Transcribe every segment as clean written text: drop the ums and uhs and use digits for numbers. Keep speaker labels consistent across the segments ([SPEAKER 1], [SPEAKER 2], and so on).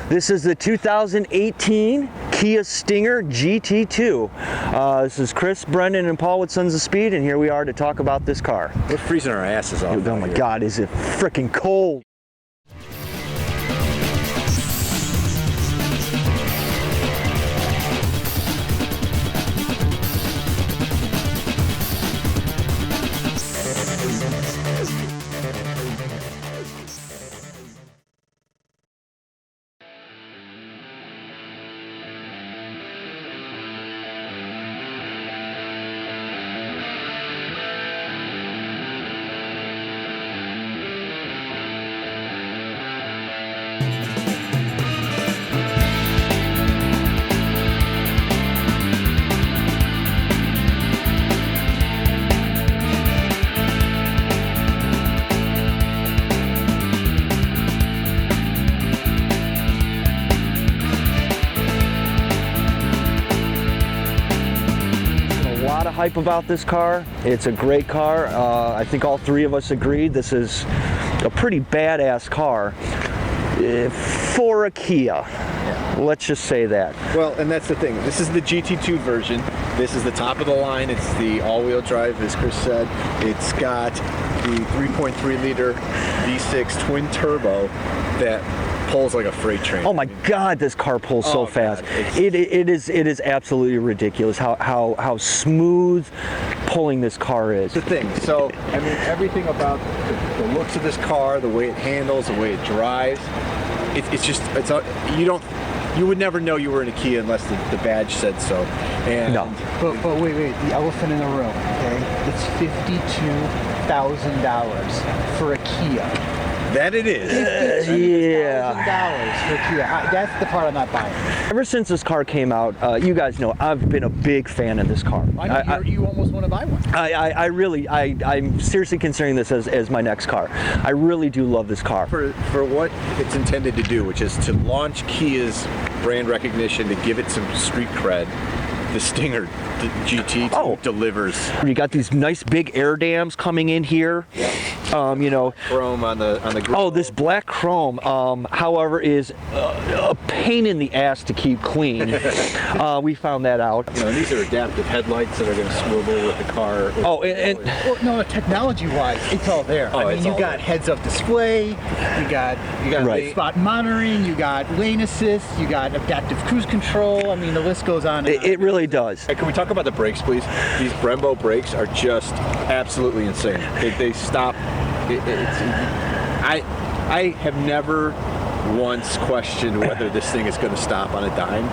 [SPEAKER 1] This is the 2018 Kia Stinger GT2. This is Chris, Brendan, and Paul with Sons of Speed, and here we are to talk about this car.
[SPEAKER 2] We're freezing our asses off.
[SPEAKER 1] Oh my God, is it freaking cold? Hype about this car. It's a great car. I think all three of us agreed this is a pretty badass car for a Kia. Yeah. Let's just say that.
[SPEAKER 2] Well, and that's the thing. This is the GT2 version. This is the top of the line. It's the all-wheel drive, as Chris said. It's got the 3.3 liter V6 twin turbo that pulls like a freight train.
[SPEAKER 1] Oh my God, this car pulls so fast. It is absolutely ridiculous how smooth pulling this car is.
[SPEAKER 2] The thing. So I mean, everything about the looks of this car, the way it handles, the way it drives, you would never know you were in a Kia unless the badge said so. And
[SPEAKER 3] no. But wait, the elephant in the room, okay? It's $52,000 for a Kia.
[SPEAKER 2] That it is.
[SPEAKER 3] $52,000 for Kia. That's the part I'm not buying.
[SPEAKER 1] Ever since this car came out, you guys know I've been a big fan of this car.
[SPEAKER 3] I know you almost want to buy one.
[SPEAKER 1] I'm seriously considering this as my next car. I really do love this car.
[SPEAKER 2] For what it's intended to do, which is to launch Kia's brand recognition, to give it some street cred, the Stinger, the GT2 delivers.
[SPEAKER 1] You got these nice big air dams coming in here. You know,
[SPEAKER 2] chrome on the grill.
[SPEAKER 1] Oh, this black chrome, however, is a pain in the ass to keep clean. We found that out.
[SPEAKER 2] You know, and these are adaptive headlights that are going to swivel with the car.
[SPEAKER 3] Well, no, technology-wise, it's all there. I mean, you got heads-up display, you got spot monitoring, you got lane assist, you got adaptive cruise control. I mean, the list goes on.
[SPEAKER 1] It really does.
[SPEAKER 2] Hey, can we talk about the brakes, please? These Brembo brakes are just absolutely insane. They stop. I have never once questioned whether this thing is going to stop on a dime.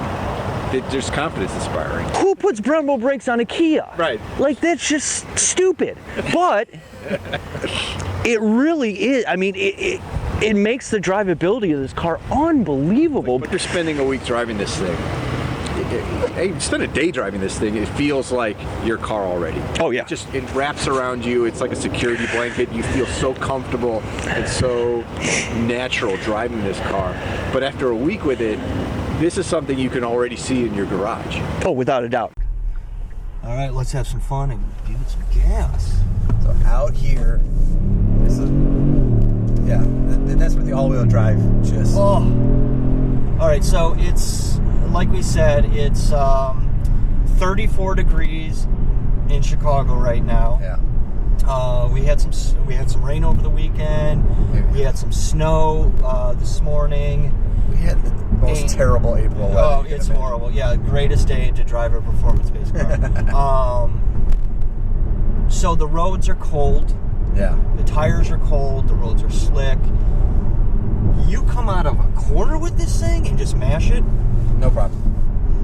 [SPEAKER 2] There's confidence inspiring.
[SPEAKER 1] Who puts Brembo brakes on a Kia?
[SPEAKER 2] Right.
[SPEAKER 1] Like, that's just stupid. But it really is. I mean, it makes the drivability of this car unbelievable.
[SPEAKER 2] But you're spending a week driving this thing. You spend a day driving this thing, it feels like your car already.
[SPEAKER 1] Oh yeah.
[SPEAKER 2] It wraps around you. It's like a security blanket. You feel so comfortable and so natural driving this car. But after a week with it, this is something you can already see in your garage.
[SPEAKER 1] Oh, without a doubt.
[SPEAKER 4] All right, let's have some fun and give it some gas.
[SPEAKER 5] So out here, that's where the all-wheel drive just.
[SPEAKER 4] Oh. All right, so it's like we said, it's 34 degrees in Chicago right now.
[SPEAKER 5] Yeah.
[SPEAKER 4] We had some rain over the weekend. We had some snow this morning.
[SPEAKER 5] We had the most terrible April weather.
[SPEAKER 4] Oh, it's horrible. Yeah, greatest day to drive a performance-based car. So the roads are cold.
[SPEAKER 5] Yeah.
[SPEAKER 4] The tires are cold. The roads are slick. You come out of a corner with this thing and just mash it.
[SPEAKER 5] No problem.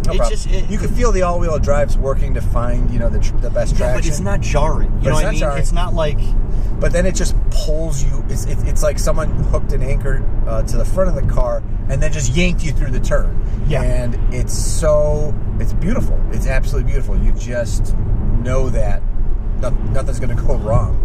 [SPEAKER 5] You can feel the all-wheel drives working to find, the best traction.
[SPEAKER 4] But it's not jarring. You know what I mean?
[SPEAKER 5] Jarring.
[SPEAKER 4] It's not like.
[SPEAKER 5] But then it just pulls you. It's like someone hooked an anchor to the front of the car and then just yanked you through the turn.
[SPEAKER 4] Yeah.
[SPEAKER 5] And it's beautiful. It's absolutely beautiful. You just know that nothing's going to go wrong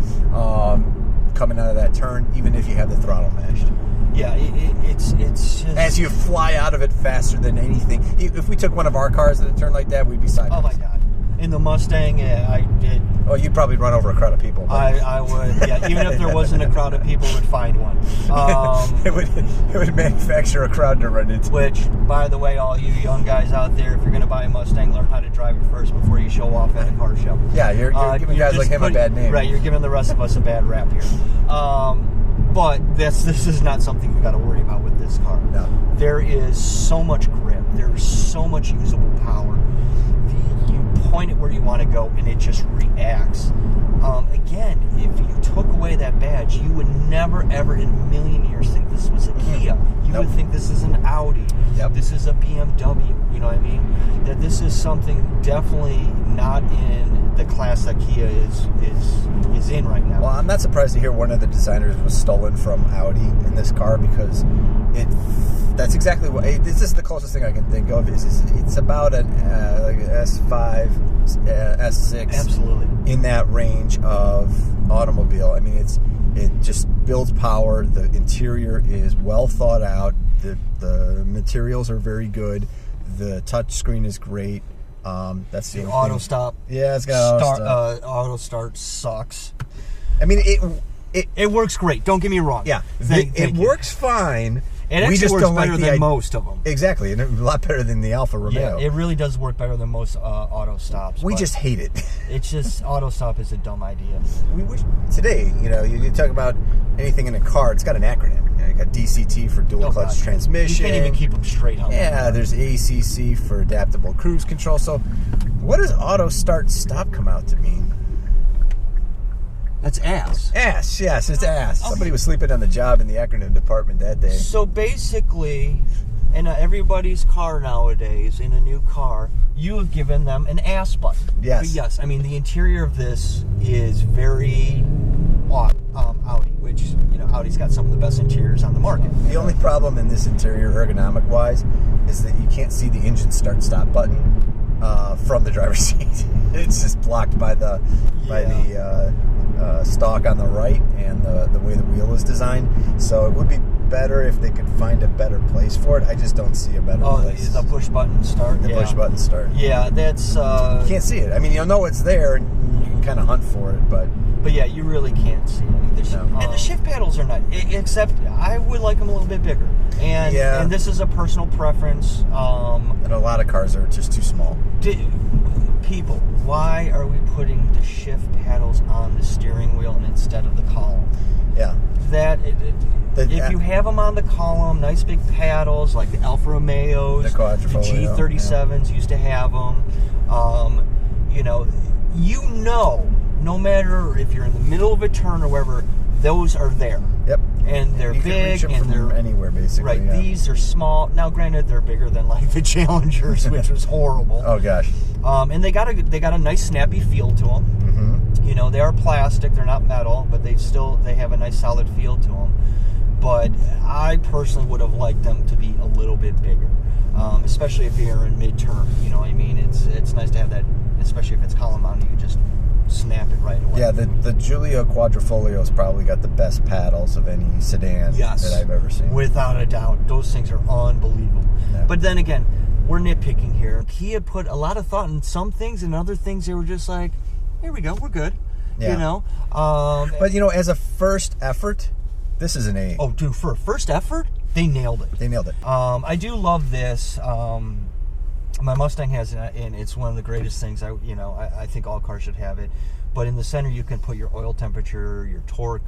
[SPEAKER 5] coming out of that turn, even if you have the throttle mashed.
[SPEAKER 4] Yeah, it's just...
[SPEAKER 5] As you fly out of it faster than anything. If we took one of our cars at a turn like that, we'd be sideways.
[SPEAKER 4] Oh my God. In the Mustang, I did
[SPEAKER 5] Well, you'd probably run over a crowd of people.
[SPEAKER 4] I would, yeah. Even if there wasn't a crowd of people, would find one.
[SPEAKER 5] It would manufacture a crowd to run into.
[SPEAKER 4] Which, by the way, all you young guys out there, if you're going to buy a Mustang, learn how to drive it first before you show off at a car show.
[SPEAKER 5] Yeah, you're giving guys like him a bad name.
[SPEAKER 4] Right, you're giving the rest of us a bad rap here. But this is not something you got to worry about with this car.
[SPEAKER 5] No.
[SPEAKER 4] There is so much grip. There's so much usable power. You point it where you want to go, and it just reacts. Again, if you took away that badge, you would never, ever in a million years think this was a Kia. You would think this is an Audi.
[SPEAKER 5] Yep.
[SPEAKER 4] This is a BMW. You know what I mean? That this is something definitely not in the class that Kia is in right now.
[SPEAKER 5] Well, I'm not surprised to hear one of the designers was stolen from Audi in this car, because that's exactly what. This is the closest thing I can think of. It's about an like S5, S6,
[SPEAKER 4] absolutely,
[SPEAKER 5] in that range of automobile. I mean, it just builds power. The interior is well thought out. The materials are very good. The touch screen is great. That's the
[SPEAKER 4] auto stop.
[SPEAKER 5] Yeah, it's got auto stop.
[SPEAKER 4] Auto start sucks.
[SPEAKER 5] I mean,
[SPEAKER 4] it works great. Don't get me wrong.
[SPEAKER 5] Yeah,
[SPEAKER 4] Thank
[SPEAKER 5] it
[SPEAKER 4] you.
[SPEAKER 5] works fine.
[SPEAKER 4] It actually works better than most of them.
[SPEAKER 5] Exactly, and a lot better than the Alfa Romeo.
[SPEAKER 4] Yeah, it really does work better than most auto stops.
[SPEAKER 5] We just hate it.
[SPEAKER 4] It's just, auto stop is a dumb idea.
[SPEAKER 5] We wish today, you talk about anything in a car, it's got an acronym. You got DCT for dual clutch transmission.
[SPEAKER 4] You can't even keep them straight on.
[SPEAKER 5] Yeah, there's ACC for adaptable cruise control. So, what does auto start stop come out to mean?
[SPEAKER 4] That's ass.
[SPEAKER 5] Ass, yes, it's ass. Okay. Somebody was sleeping on the job in the acronym department that day.
[SPEAKER 4] So basically, in everybody's car nowadays, in a new car, you have given them an ass button.
[SPEAKER 5] Yes.
[SPEAKER 4] But yes, I mean, the interior of this is very Audi, which, Audi's got some of the best interiors on the market.
[SPEAKER 5] The only problem in this interior, ergonomic-wise, is that you can't see the engine start-stop button from the driver's seat. It's just blocked by the stalk on the right and the way the wheel is designed. So it would be better if they could find a better place for it. I just don't see a better place.
[SPEAKER 4] The push button start.
[SPEAKER 5] The push button start.
[SPEAKER 4] Yeah, that's...
[SPEAKER 5] you can't see it. I mean, you'll know it's there, and you can kind of hunt for it, but
[SPEAKER 4] yeah, you really can't see it. And the shift paddles are nice, except I would like them a little bit bigger. And this is a personal preference.
[SPEAKER 5] And a lot of cars are just too small.
[SPEAKER 4] People, why are we putting the shift paddles on the steering wheel instead of the column?
[SPEAKER 5] Yeah.
[SPEAKER 4] If you have them on the column, nice big paddles like the Alfa Romeos, the G37s used to have them. No matter if you're in the middle of a turn or wherever, those are there.
[SPEAKER 5] Yep.
[SPEAKER 4] And they're
[SPEAKER 5] big,
[SPEAKER 4] can reach them
[SPEAKER 5] and they're anywhere basically.
[SPEAKER 4] Right.
[SPEAKER 5] Yeah.
[SPEAKER 4] These are small. Now, granted, they're bigger than like the Challengers, which was horrible.
[SPEAKER 5] Oh gosh.
[SPEAKER 4] And they got a nice snappy feel to them. Mm-hmm. They are plastic. They're not metal, but they have a nice solid feel to them. But I personally would have liked them to be a little bit bigger, especially if you're in mid-turn. You know what I mean? It's nice to have that, especially if it's column mounted. You just snap it right away.
[SPEAKER 5] Yeah, the Giulia Quadrifolio's probably got the best paddles of any sedan that I've ever seen.
[SPEAKER 4] Without a doubt. Those things are unbelievable. Yeah. But then again, we're nitpicking here. Kia put a lot of thought in some things, and other things they were just like, here we go, we're good.
[SPEAKER 5] Yeah. But as a first effort, this is an A.
[SPEAKER 4] Oh, dude, for a first effort, they nailed it. I do love this. My Mustang has it, and it's one of the greatest things. I think all cars should have it. But in the center, you can put your oil temperature, your torque,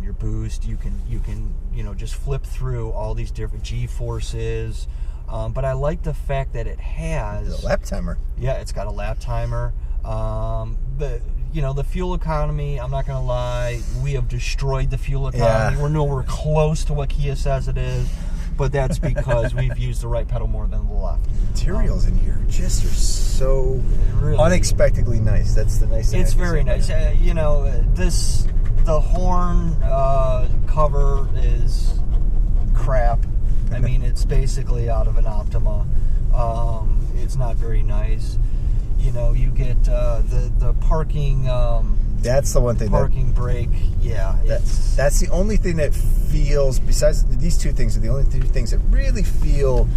[SPEAKER 4] your boost. You can just flip through all these different G-forces. But I like the fact that it has
[SPEAKER 5] a lap timer.
[SPEAKER 4] Yeah, it's got a lap timer. The fuel economy, I'm not gonna lie, we have destroyed the fuel economy.
[SPEAKER 5] Yeah.
[SPEAKER 4] We're nowhere close to what Kia says it is. But that's because we've used the right pedal more than the left.
[SPEAKER 5] Materials in here just are so really unexpectedly nice. That's the nice thing.
[SPEAKER 4] It's very nice. The horn cover is crap. I mean, it's basically out of an Optima. It's not very nice. You get the parking.
[SPEAKER 5] That's the one thing.
[SPEAKER 4] Parking brake. Yeah.
[SPEAKER 5] That's the only thing that feels. Besides these two things, are the only two things that really feel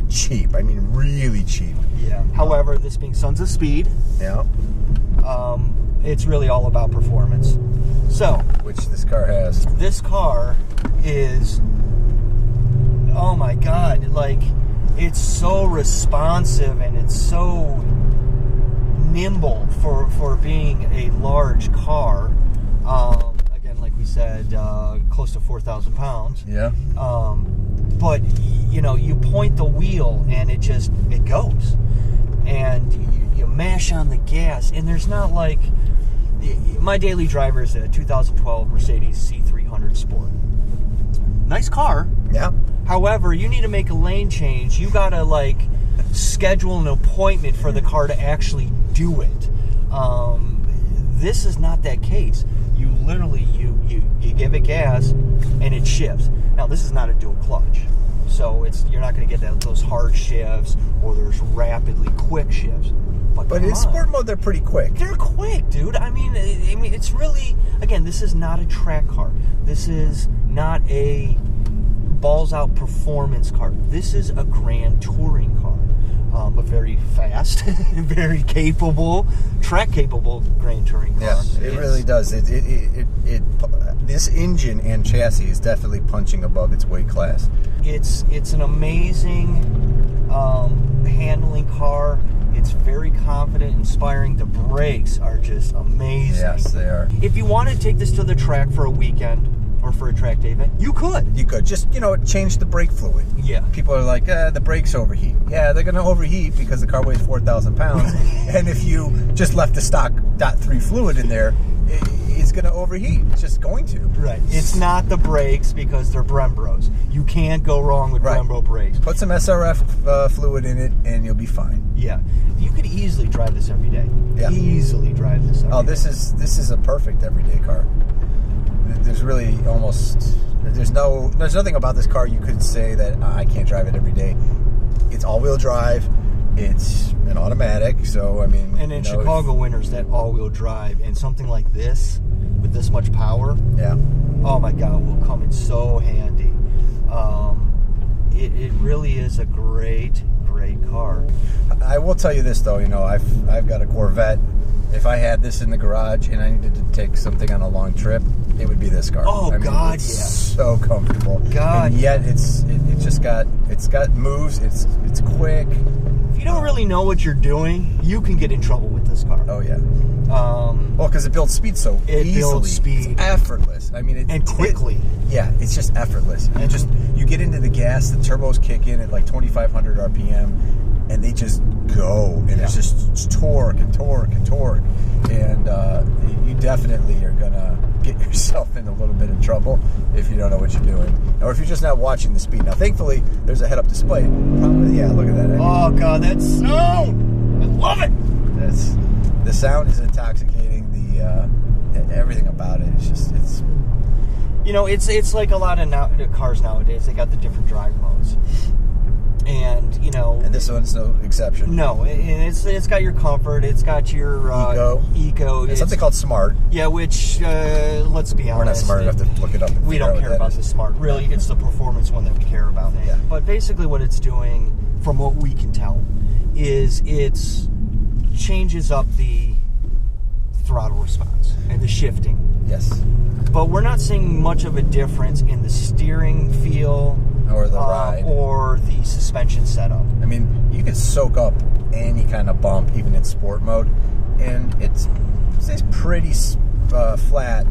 [SPEAKER 5] cheap. I mean, really cheap.
[SPEAKER 4] Yeah. However, this being Sons of Speed.
[SPEAKER 5] Yeah.
[SPEAKER 4] It's really all about performance. So,
[SPEAKER 5] which this car has.
[SPEAKER 4] This car is, oh my God, like, it's so responsive and it's so nimble for being a large car. Again, like we said, close to 4,000 pounds.
[SPEAKER 5] Yeah.
[SPEAKER 4] But, you know, you point the wheel and it goes. And you mash on the gas, and there's not like, my daily driver is a 2012 Mercedes C300 Sport. Nice car.
[SPEAKER 5] Yeah.
[SPEAKER 4] However, you need to make a lane change. You gotta like schedule an appointment for the car to actually do it. This is not that case. You literally you give it gas and it shifts. Now this is not a dual clutch, so you're not going to get those hard shifts or there's rapidly quick shifts. But
[SPEAKER 5] in sport mode, they're pretty quick.
[SPEAKER 4] They're quick, dude. I mean, it's really, again, this is not a track car. This is not a balls out performance car. This is a grand touring car. A very fast, very capable, track capable grand touring car.
[SPEAKER 5] Yeah, it really does. This engine and chassis is definitely punching above its weight class.
[SPEAKER 4] It's an amazing handling car. It's very confident, inspiring. The brakes are just amazing.
[SPEAKER 5] Yes, they are.
[SPEAKER 4] If you want to take this to the track for a weekend or for a track day event, you could.
[SPEAKER 5] You could. Just, change the brake fluid.
[SPEAKER 4] Yeah.
[SPEAKER 5] People are like, the brakes overheat. Yeah, they're going to overheat because the car weighs 4,000 pounds. And if you just left the stock .3 fluid in there, it's going to overheat. It's just going to.
[SPEAKER 4] Right. It's not the brakes because they're Brembros. You can't go wrong with Brembo brakes.
[SPEAKER 5] Put some SRF fluid in it and you'll be fine.
[SPEAKER 4] Yeah. You could easily drive this every day.
[SPEAKER 5] Yeah.
[SPEAKER 4] Easily drive this every day.
[SPEAKER 5] This is a perfect everyday car. There's really there's nothing about this car you could say that I can't drive it every day. It's all-wheel drive. It's an automatic, so I mean.
[SPEAKER 4] And in Chicago winters, that all-wheel drive and something like this with this much power.
[SPEAKER 5] Yeah. Oh
[SPEAKER 4] my God, will come in so handy. It really is a great car.
[SPEAKER 5] I will tell you this though, I've got a Corvette. If I had this in the garage and I needed to take something on a long trip, it would be this car.
[SPEAKER 4] God,
[SPEAKER 5] it's
[SPEAKER 4] yes.
[SPEAKER 5] So comfortable.
[SPEAKER 4] God.
[SPEAKER 5] And yet it's got moves. It's quick.
[SPEAKER 4] If you don't really know what you're doing, you can get in trouble with this car.
[SPEAKER 5] Oh yeah. Well, because it builds speed so easily.
[SPEAKER 4] It builds speed.
[SPEAKER 5] It's effortless. I mean,
[SPEAKER 4] and quickly.
[SPEAKER 5] It's just effortless. You get into the gas, the turbos kick in at like 2,500 RPM, and they just go, and it's just torque and torque and torque, and you definitely are gonna get yourself in a little bit of trouble if you don't know what you're doing, or if you're just not watching the speed. Now, thankfully, there's a head-up display. Probably, look at that.
[SPEAKER 4] Oh God, that sound! I love it.
[SPEAKER 5] The sound is intoxicating. Everything about it.
[SPEAKER 4] It's like a lot of cars nowadays. They got the different drive modes. And
[SPEAKER 5] this one's no exception.
[SPEAKER 4] No, and it's got your comfort. It's got your eco.
[SPEAKER 5] It's something called smart.
[SPEAKER 4] Yeah, which let's be honest,
[SPEAKER 5] we're not smart enough to look it up.
[SPEAKER 4] We don't care about the smart. Really, it's the performance one that we care about.
[SPEAKER 5] Yeah.
[SPEAKER 4] But basically, what it's doing, from what we can tell, is it's changes up the throttle response and the shifting.
[SPEAKER 5] Yes.
[SPEAKER 4] But we're not seeing much of a difference in the steering feel
[SPEAKER 5] or the ride
[SPEAKER 4] or the suspension setup.
[SPEAKER 5] I mean, you can soak up any kind of bump, even in sport mode, and it stays pretty flat.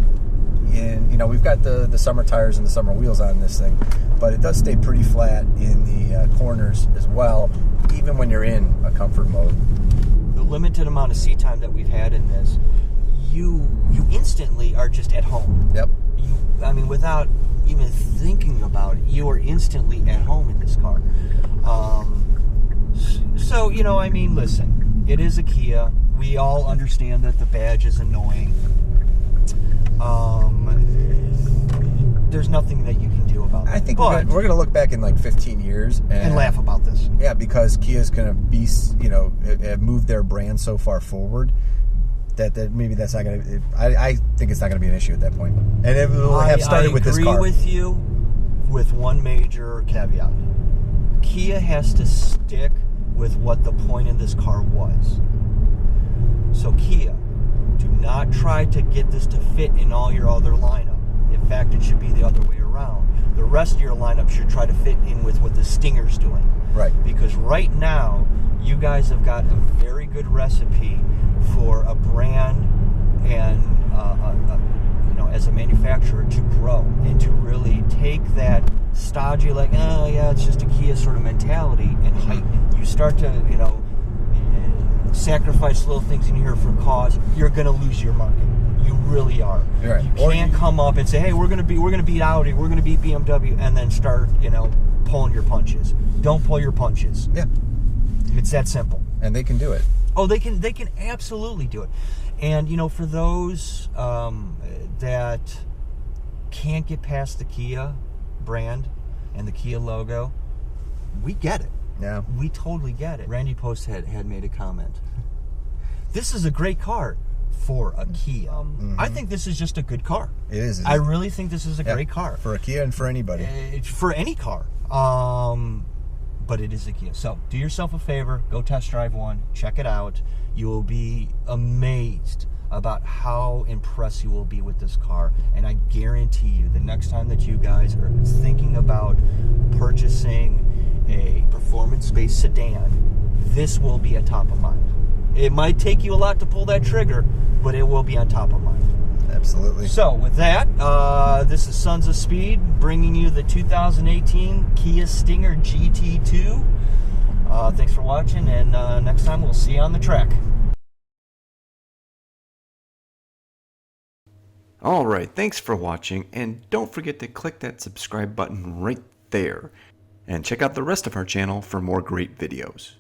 [SPEAKER 5] We've got the summer tires and the summer wheels on this thing, but it does stay pretty flat in the corners as well, even when you're in a comfort mode.
[SPEAKER 4] The limited amount of seat time that we've had in this, you instantly are just at home.
[SPEAKER 5] Yep.
[SPEAKER 4] Without even thinking about it, you are instantly at home in this car. Listen, it is a Kia. We all understand that the badge is annoying. There's nothing that you can do about it.
[SPEAKER 5] I think we're going to look back in like 15 years
[SPEAKER 4] and laugh about this.
[SPEAKER 5] Yeah, because Kia's going to be, have moved their brand so far forward that maybe that's not going to. I think it's not going to be an issue at that point, and it will have started with this car.
[SPEAKER 4] I agree with you, with one major caveat: Kia has to stick with what the point in this car was. So Kia, Do not try to get this to fit in all your other lineup. In fact, it should be the other way around. The rest of your lineup should try to fit in with what the Stinger's doing.
[SPEAKER 5] Right.
[SPEAKER 4] Because right now, you guys have got a very good recipe for a brand and as a manufacturer to grow and to really take that stodgy, like, oh yeah, it's just a Kia sort of mentality and heighten it. You start to, sacrifice little things in here for cause, you're going to lose your market. You really are.
[SPEAKER 5] Right.
[SPEAKER 4] You can't come up and say, hey, we're going to beat Audi, we're going to beat BMW, and then start, pulling your punches. Don't pull your punches.
[SPEAKER 5] Yeah.
[SPEAKER 4] It's that simple.
[SPEAKER 5] And they can do it.
[SPEAKER 4] Oh, they can absolutely do it. And, for those that can't get past the Kia brand and the Kia logo, we get it.
[SPEAKER 5] Yeah.
[SPEAKER 4] We totally get it. Randy Post had made a comment. This is a great car for a Kia. I think this is just a good car.
[SPEAKER 5] It is.
[SPEAKER 4] I really think this is a great car.
[SPEAKER 5] For a Kia and for anybody.
[SPEAKER 4] For any car. But it is a Kia. So do yourself a favor, go test drive one, check it out. You will be amazed about how impressed you will be with this car. And I guarantee you, the next time that you guys are thinking about purchasing a performance-based sedan, this will be at top of mind. It might take you a lot to pull that trigger, but it will be on top of mind.
[SPEAKER 5] Absolutely.
[SPEAKER 4] So with that, this is Sons of Speed bringing you the 2018 Kia Stinger GT2. Thanks for watching, and next time we'll see you on the track.
[SPEAKER 6] Alright, thanks for watching, and don't forget to click that subscribe button right there. And check out the rest of our channel for more great videos.